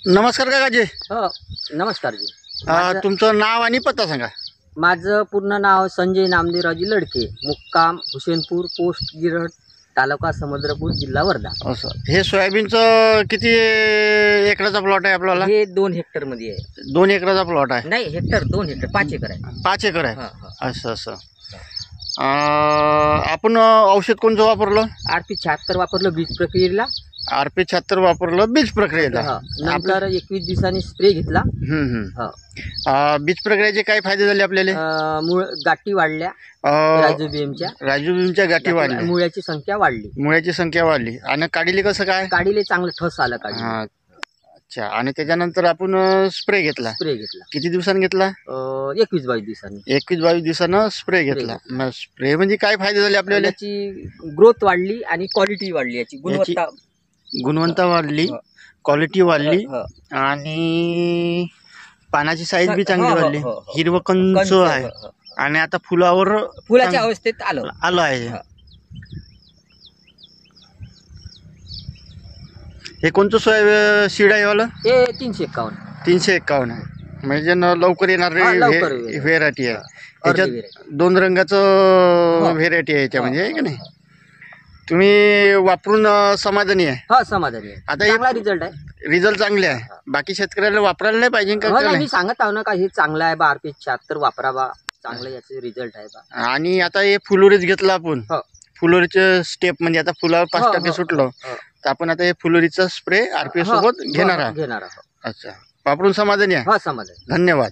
नमस्कार काकाजी. हो नमस्कार जी. तुमचं नाव आणि पत्ता सांगा. माझं पूर्ण नाव संजय नामदेवरावजी लडके, मुक्काम हुसेनपूर, पोस्ट गिरड, तालुका समुद्रपूर, जिल्हा वर्धा. असं हे सोयाबीनचं किती एकराचा प्लॉट आहे आपल्याला? हे 2 हेक्टर मध्ये आहे. 2 एकराचा प्लॉट आहे. नाही हेक्टर 2 हेक्टर 5 एकर आहे. 5 एकर आहे. हा, हा. असं असं आपण औषध कोणतं वापरलं? RP 76 वापरलं बीज प्रक्रियेला. RP 76 वापरलं बीज प्रक्रियेला. नंतर 21 दिवसांनी स्प्रे घेतला. बीज प्रक्रियेचे काय फायदे झाले आपल्याला? मूळ गाठी वाढल्या, राजूबीमच्या गाठी वाढल्या, मुळ्याची संख्या वाढली आणि काढीले कसं काय? काढीले चांगलं ठस आलं काढी. अच्छा. आणि त्याच्यानंतर आपण स्प्रे घेतला. किती दिवसांनी घेतला? 21-22 दिवसांनी. 21-22 दिवसानं स्प्रे घेतला. मग स्प्रे म्हणजे काय फायदे झाले आपल्याला? याची ग्रोथ वाढली आणि क्वालिटी वाढली, याची गुणवत्ता वाढली, क्वालिटी वाढली आणि पानाची साईज बी चांगली वाढली. हिरवं कंच आहे आणि आता फुलाच्या अवस्थेत आलं आहे. हे कोणतं सीड आहे वाला? हे 351 आहे. म्हणजे लवकर येणारी व्हेरायटी आहे. त्याच्यात 2 रंगाचं व्हेरायटी आहे याच्यामध्ये, आहे की नाही? तुम्ही वापरून समाधानी आहे? हा, समाधानी आहे. आता चांगला रिझल्ट आहे. रिझल्ट चांगले आहे. बाकी शेतकऱ्याला वापरायला नाही पाहिजे का? मी सांगत आहो ना का हे चांगलं आहे बा, RP 76 वापरावा, चांगलं याचे रिझल्ट आहे बा. आणि आता हे फुलोरीच घेतलं आपण. फुलोरीचे स्टेप म्हणजे आता फुलावर 5% सुटलं तर आपण आता हे फुलोरीचा स्प्रे RP सोबत घेणार आहोत. घेणार आहोत. अच्छा. वापरून समाधानी आहे? हा, समाधानी. धन्यवाद.